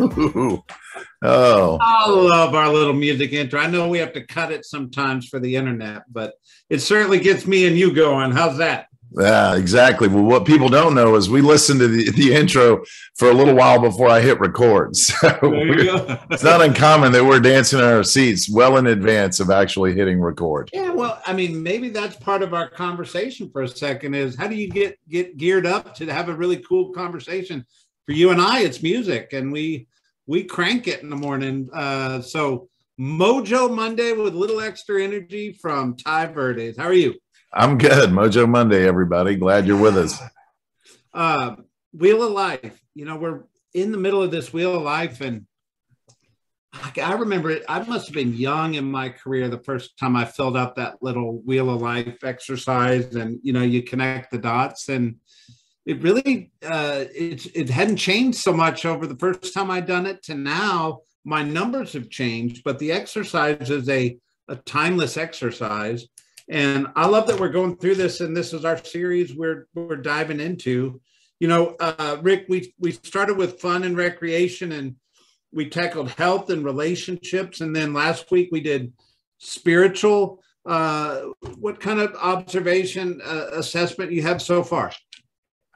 Ooh. Oh, I love our little music intro. I know we have to cut it sometimes for the internet, but it certainly gets me and you going. How's that? yeah, exactly. Well, what people don't know is we listened to the intro for a little while before I hit record. So it's not uncommon that we're dancing in our seats well in advance of actually hitting record. Yeah, well, I mean, maybe that's part of our conversation for a second is how do you get geared up to have a really cool conversation? For you and I, it's music, and we crank it in the morning. So Mojo Monday with a little extra energy from Ty Verdes. How are you? I'm good. Mojo Monday, everybody. Glad you're with us. Wheel of Life. You know, we're in the middle of this Wheel of Life, and I remember it. I must have been young in my career the first time I filled out that little Wheel of Life exercise, and you know, you connect the dots, and it really it hadn't changed so much over the first time I'd done it to now. My numbers have changed, but the exercise is a timeless exercise. And I love that we're going through this, and this is our series we're diving into. You know, Rick, we started with fun and recreation, and we tackled health and relationships. And then last week we did spiritual. What kind of observation, assessment you have so far?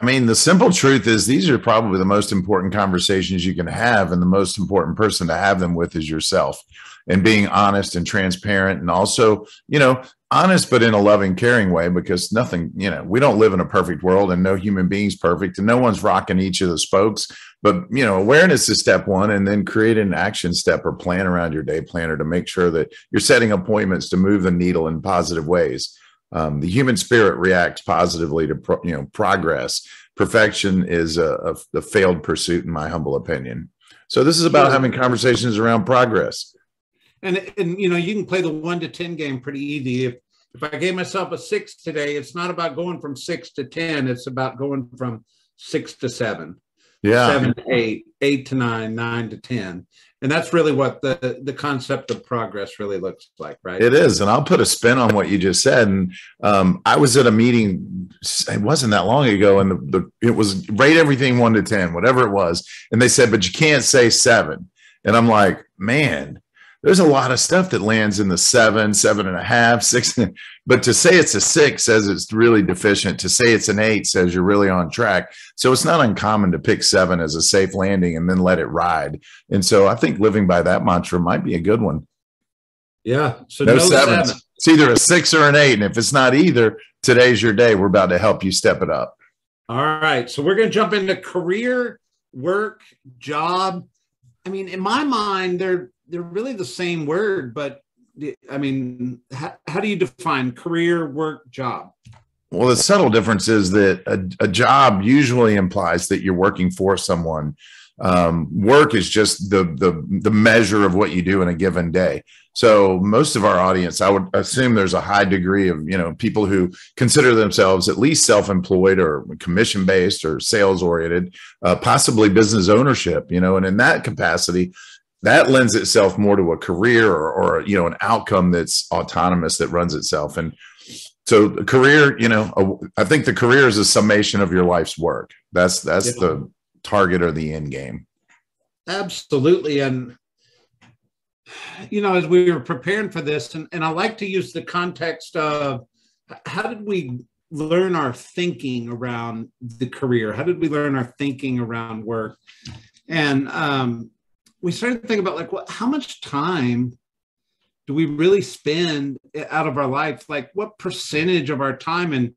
I mean, the simple truth is these are probably the most important conversations you can have, and the most important person to have them with is yourself, and being honest and transparent, and also, you know, honest, but in a loving, caring way, because nothing, you know, we don't live in a perfect world, and no human being's perfect, and no one's rocking each of the spokes. But, you know, awareness is step one, and then create an action step or plan around your day planner to make sure that you're setting appointments to move the needle in positive ways. The human spirit reacts positively to progress. Perfection is a failed pursuit, in my humble opinion. So this is about having conversations around progress. And you know, you can play the 1 to 10 game pretty easy. If I gave myself a 6 today, it's not about going from 6 to 10. It's about going from 6 to 7. Yeah. 7 to 8, 8 to 9, 9 to 10. And that's really what the concept of progress really looks like, right? It is. And I'll put a spin on what you just said. And I was at a meeting, it wasn't that long ago, and it was rate everything 1 to 10, whatever it was. And they said, but you can't say 7. And I'm like, man, there's a lot of stuff that lands in the 7, 7.5, 6. But to say it's a 6 says it's really deficient. To say it's an 8 says you're really on track. So it's not uncommon to pick 7 as a safe landing and then let it ride. And so I think living by that mantra might be a good one. Yeah. So no 7s. It's either a 6 or an 8. And if it's not either, today's your day. We're about to help you step it up. All right. So we're going to jump into career, work, job. I mean, in my mind, they're really the same word, but I mean, how do you define career, work, job? Well, the subtle difference is that a job usually implies that you're working for someone. Work is just the measure of what you do in a given day. So most of our audience, I would assume there's a high degree of, you know, people who consider themselves at least self-employed or commission-based or sales-oriented, possibly business ownership, you know, and in that capacity, that lends itself more to a career or you know, an outcome that's autonomous, that runs itself. And so the career, you know, I think the career is a summation of your life's work. That's the target or the end game. Absolutely. And, you know, as we were preparing for this, and I like to use the context of how did we learn our thinking around the career? How did we learn our thinking around work? And, we started to think about, like, how much time do we really spend out of our life? Like, what percentage of our time? And,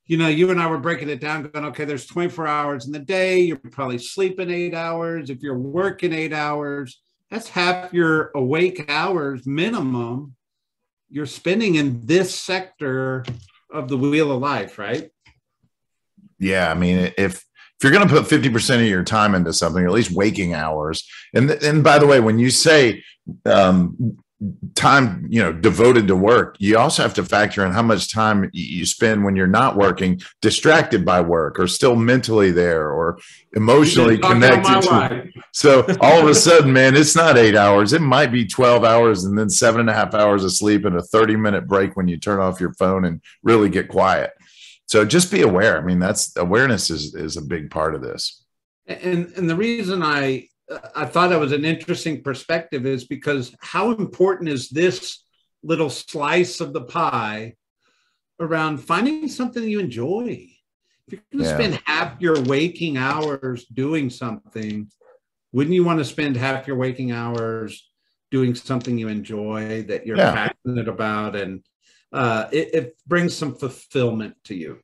you know, you and I were breaking it down, going, okay, there's 24 hours in the day. You're probably sleeping 8 hours. If you're working 8 hours, that's half your awake hours minimum you're spending in this sector of the Wheel of Life, right? Yeah. I mean, if you're going to put 50% of your time into something, or at least waking hours. And by the way, when you say time, you know, devoted to work, you also have to factor in how much time you spend when you're not working, distracted by work, or still mentally there, or emotionally connected to. So all of a sudden, man, it's not 8 hours. It might be 12 hours and then 7.5 hours of sleep and a 30-minute break when you turn off your phone and really get quiet. So just be aware. I mean, awareness is a big part of this. And the reason I I thought that was an interesting perspective, is because how important is this little slice of the pie around finding something you enjoy? If you're going to spend half your waking hours doing something, wouldn't you want to spend half your waking hours doing something you enjoy, that you're passionate about, and it brings some fulfillment to you?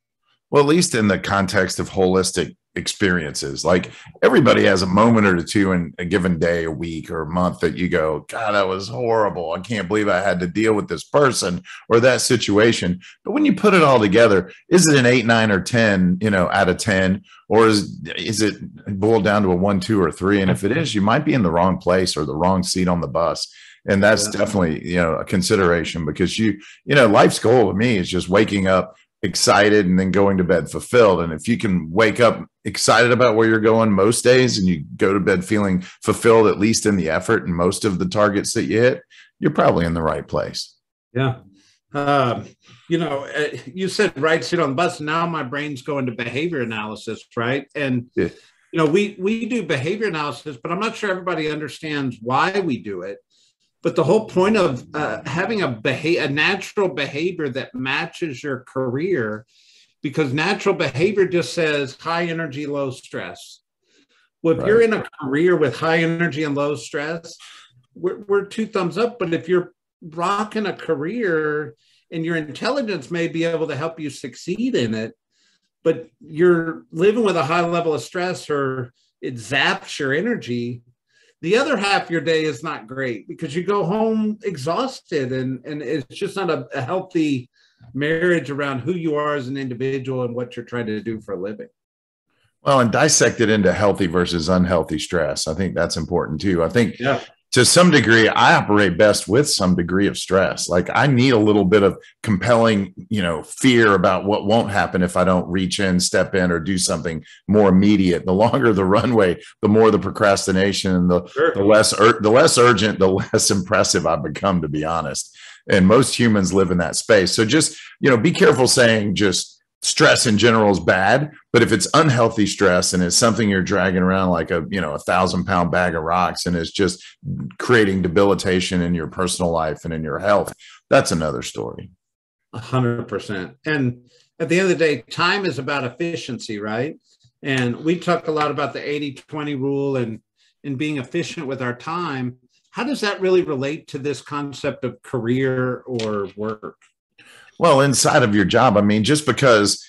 Well, at least in the context of holistic experiences, like everybody has a moment or two in a given day, a week, or a month that you go, God, that was horrible. I can't believe I had to deal with this person or that situation. But when you put it all together, is it an 8, 9, or 10, out of 10? Or is it boiled down to a 1, 2, or 3? And if it is, you might be in the wrong place or the wrong seat on the bus. And that's definitely, a consideration, because life's goal to me is just waking up excited and then going to bed fulfilled. And if you can wake up excited about where you're going most days, and you go to bed feeling fulfilled, at least in the effort and most of the targets that you hit, you're probably in the right place. Yeah. You said right seat on the bus. Now my brain's going to behavior analysis, right? And, we do behavior analysis, but I'm not sure everybody understands why we do it. But the whole point of having a natural behavior that matches your career, because natural behavior just says high energy, low stress. Well, if you're in a career with high energy and low stress, we're 2 thumbs up. But if you're rocking a career and your intelligence may be able to help you succeed in it, but you're living with a high level of stress, or it zaps your energy, the other half of your day is not great, because you go home exhausted, and it's just not a healthy marriage around who you are as an individual and what you're trying to do for a living. Well, and dissect it into healthy versus unhealthy stress. I think that's important too. I think to some degree, I operate best with some degree of stress. Like I need a little bit of compelling, fear about what won't happen if I don't reach in, step in, or do something more immediate. The longer the runway, the more the procrastination, and the less urgent, the less impressive I become, to be honest. And most humans live in that space. So just, be careful saying just stress in general is bad, but if it's unhealthy stress and it's something you're dragging around like a 1,000-pound bag of rocks, and it's just creating debilitation in your personal life and in your health, that's another story. 100%. And at the end of the day, time is about efficiency, right? And we talk a lot about the 80-20 rule and being efficient with our time. How does that really relate to this concept of career or work? Well, inside of your job, just because,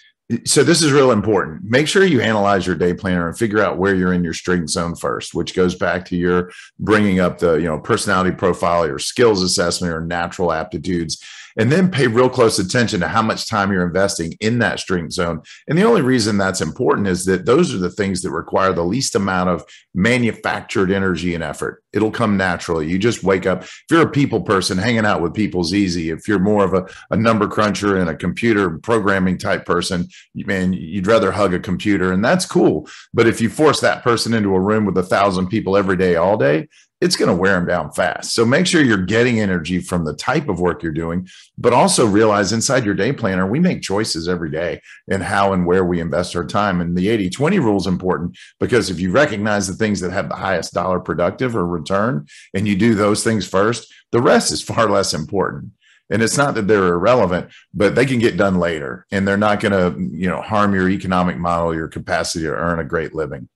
so this is real important. Make sure you analyze your day planner and figure out where you're in your strength zone first, which goes back to your bringing up the, personality profile, your skills assessment, or natural aptitudes. And then pay real close attention to how much time you're investing in that strength zone. And the only reason that's important is that those are the things that require the least amount of manufactured energy and effort. It'll come naturally. You just wake up. If you're a people person, hanging out with people's easy. If you're more of a number cruncher and a computer programming type person, man, you'd rather hug a computer, and that's cool. But if you force that person into a room with 1,000 people every day, all day, it's going to wear them down fast. So make sure you're getting energy from the type of work you're doing, but also realize inside your day planner, we make choices every day in how and where we invest our time. And the 80-20 rule is important, because if you recognize the things that have the highest dollar productive or return, and you do those things first, the rest is far less important. And it's not that they're irrelevant, but they can get done later, and they're not going to, harm your economic model, your capacity to earn a great living.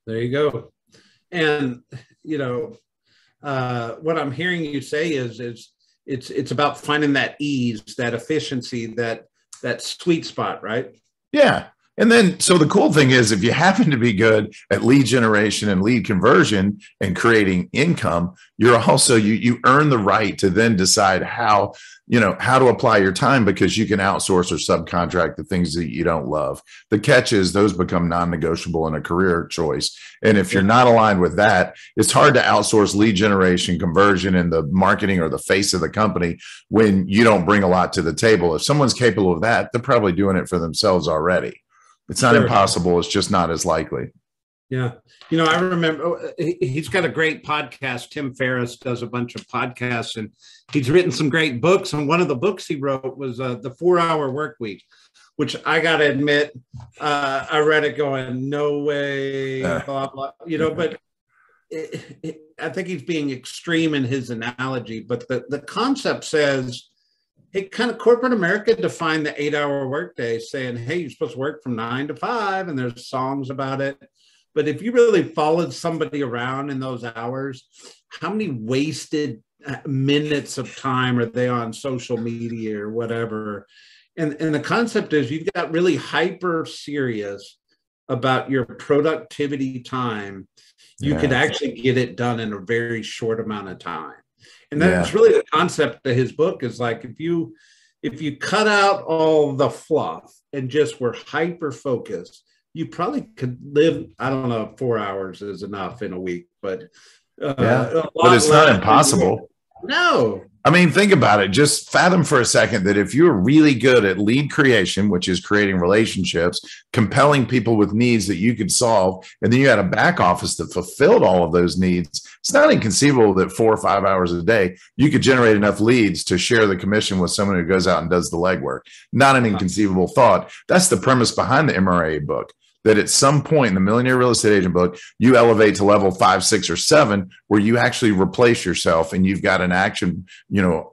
There you go. And what I'm hearing you say is it's about finding that ease, that efficiency, that sweet spot, right? Yeah. And then, so the cool thing is, if you happen to be good at lead generation and lead conversion and creating income, you're also, you earn the right to then decide how to apply your time, because you can outsource or subcontract the things that you don't love. The catch is those become non-negotiable in a career choice. And if you're not aligned with that, it's hard to outsource lead generation, conversion, and the marketing or the face of the company when you don't bring a lot to the table. If someone's capable of that, they're probably doing it for themselves already. It's not impossible. It's just not as likely. Yeah. I remember he's got a great podcast. Tim Ferriss does a bunch of podcasts, and he's written some great books. And one of the books he wrote was The 4-Hour Work Week, which I got to admit, I read it going, no way, blah, blah, but I think he's being extreme in his analogy, but the concept says, hey, kind of corporate America defined the 8-hour workday, saying, hey, you're supposed to work from 9 to 5, and there's songs about it. But if you really followed somebody around in those hours, how many wasted minutes of time are they on social media or whatever? And the concept is you've got really hyper serious about your productivity time. You could actually get it done in a very short amount of time. And that's really the concept of his book, is like, if you cut out all the fluff and just were hyper focused, you probably could live, I don't know if 4 hours is enough in a week, but but it's not impossible. No. I mean, think about it. Just fathom for a second that if you're really good at lead creation, which is creating relationships, compelling people with needs that you could solve, and then you had a back office that fulfilled all of those needs, it's not inconceivable that 4 or 5 hours a day, you could generate enough leads to share the commission with someone who goes out and does the legwork. Not an inconceivable thought. That's the premise behind the MRA book, that at some point in the Millionaire Real Estate Agent book, you elevate to level 5, 6, or 7, where you actually replace yourself and you've got an action,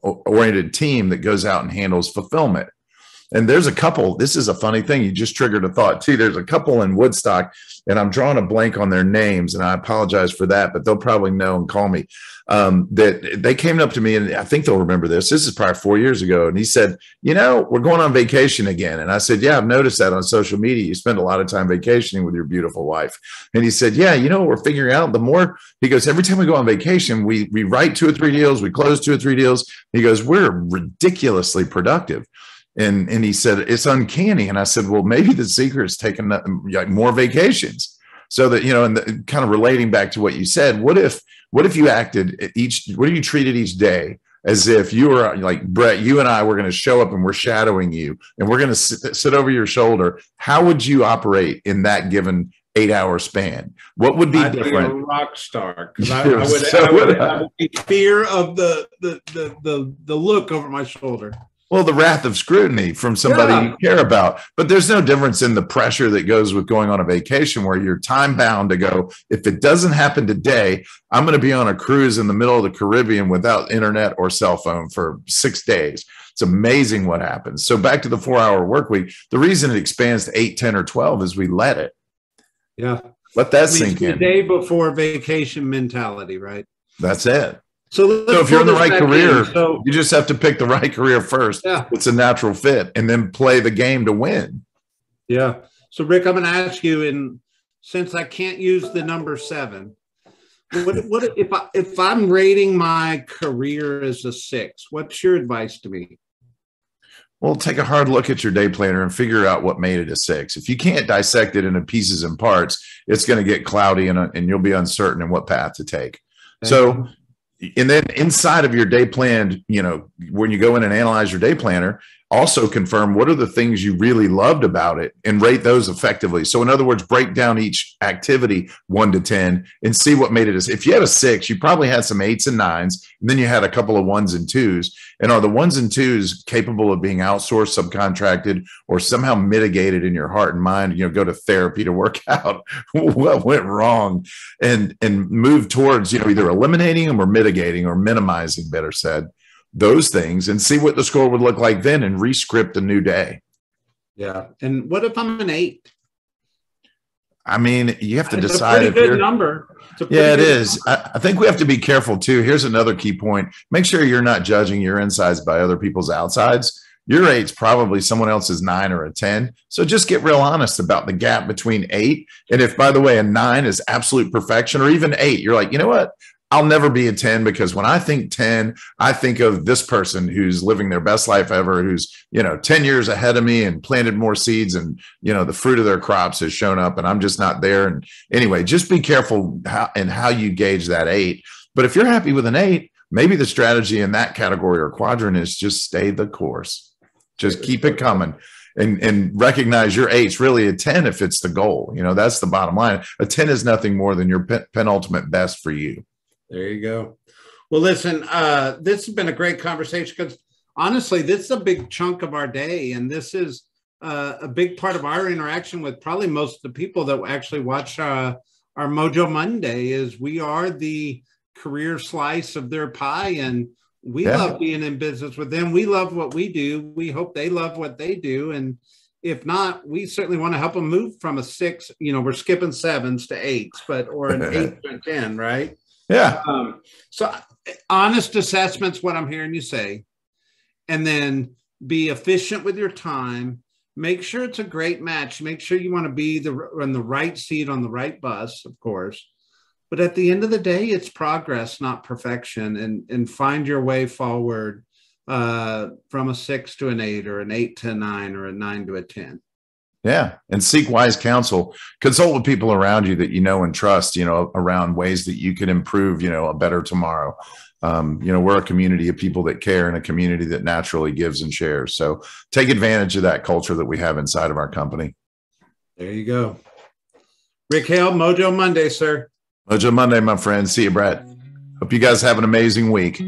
oriented team that goes out and handles fulfillment. And there's a couple, this is a funny thing. You just triggered a thought too. There's a couple in Woodstock, and I'm drawing a blank on their names, and I apologize for that, but they'll probably know and call me. That they came up to me, and I think they'll remember this. This is probably 4 years ago. And he said, we're going on vacation again. And I said, yeah, I've noticed that on social media. You spend a lot of time vacationing with your beautiful wife. And he said, yeah, we're figuring out the more, he goes, every time we go on vacation, we write 2 or 3 deals, we close 2 or 3 deals. He goes, we're ridiculously productive. And he said, it's uncanny. And I said, well, maybe the secret is taking more vacations. So that, and kind of relating back to what you said, what if you acted what if you treated each day as if you were like, Brett, you and I were going to show up and we're shadowing you and we're going to sit over your shoulder. How would you operate in that given 8-hour span? What would be different? I'd be a rock star, because I would be fear of the look over my shoulder. Well, the wrath of scrutiny from somebody you care about. But there's no difference in the pressure that goes with going on a vacation, where you're time bound to go, if it doesn't happen today, I'm going to be on a cruise in the middle of the Caribbean without internet or cell phone for 6 days. It's amazing what happens. So back to the 4-hour work week, the reason it expands to 8, 10, or 12 is we let it. Yeah. Let that sink in. The day before vacation mentality, right? That's it. So if you're in the right career, you just have to pick the right career first. Yeah. It's a natural fit, and then play the game to win. Yeah. So Rick, I'm going to ask you, and since I can't use the number 7, what if I'm rating my career as a 6? What's your advice to me? Well, take a hard look at your day planner and figure out what made it a 6. If you can't dissect it into pieces and parts, it's going to get cloudy and you'll be uncertain in what path to take. So, and then inside of your day plan, when you go in and analyze your day planner, also confirm what are the things you really loved about it and rate those effectively. So in other words, break down each activity 1 to 10 and see what made it. If you had a 6, you probably had some 8s and 9s, and then you had a couple of 1s and 2s. And are the 1s and 2s capable of being outsourced, subcontracted, or somehow mitigated in your heart and mind? Go to therapy to work out what went wrong and move towards, either eliminating them or mitigating or minimizing, better said, those things, and see what the score would look like then and re-script a new day. Yeah. And what if I'm an 8? I mean, you have to It's decide. a pretty good number. Yeah, it is. I think we have to be careful too. Here's another key point. Make sure you're not judging your insides by other people's outsides. Your 8's probably someone else's 9 or a 10. So just get real honest about the gap between 8. And if, by the way, a 9 is absolute perfection, or even 8, you're like, you know what? I'll never be a 10, because when I think 10, I think of this person who's living their best life ever, who's, 10 years ahead of me and planted more seeds, and, the fruit of their crops has shown up and I'm just not there. And anyway, just be careful how you gauge that 8. But if you're happy with an 8, maybe the strategy in that category or quadrant is just stay the course. Just keep it coming. And recognize your 8's really a 10 if it's the goal. That's the bottom line. A 10 is nothing more than your penultimate best for you. There you go. Well, listen, this has been a great conversation, because honestly, this is a big chunk of our day. And this is a big part of our interaction with probably most of the people that actually watch our our Mojo Monday is we are the career slice of their pie, and we love being in business with them. We love what we do. We hope they love what they do. And if not, we certainly want to help them move from a 6, we're skipping 7s to 8s, or an 8 to a 10, right? Yeah. So honest assessment's what I'm hearing you say. And then be efficient with your time. Make sure it's a great match. Make sure you want to be on the right seat on the right bus, of course. But at the end of the day, it's progress, not perfection. And find your way forward from a 6 to an 8, or an 8 to a 9, or a 9 to a 10. Yeah. And seek wise counsel. Consult with people around you that you know and trust, around ways that you can improve, a better tomorrow. We're a community of people that care, and a community that naturally gives and shares. So take advantage of that culture that we have inside of our company. There you go. Rick Hale, Mojo Monday, sir. Mojo Monday, my friend. See you, Brett. Hope you guys have an amazing week.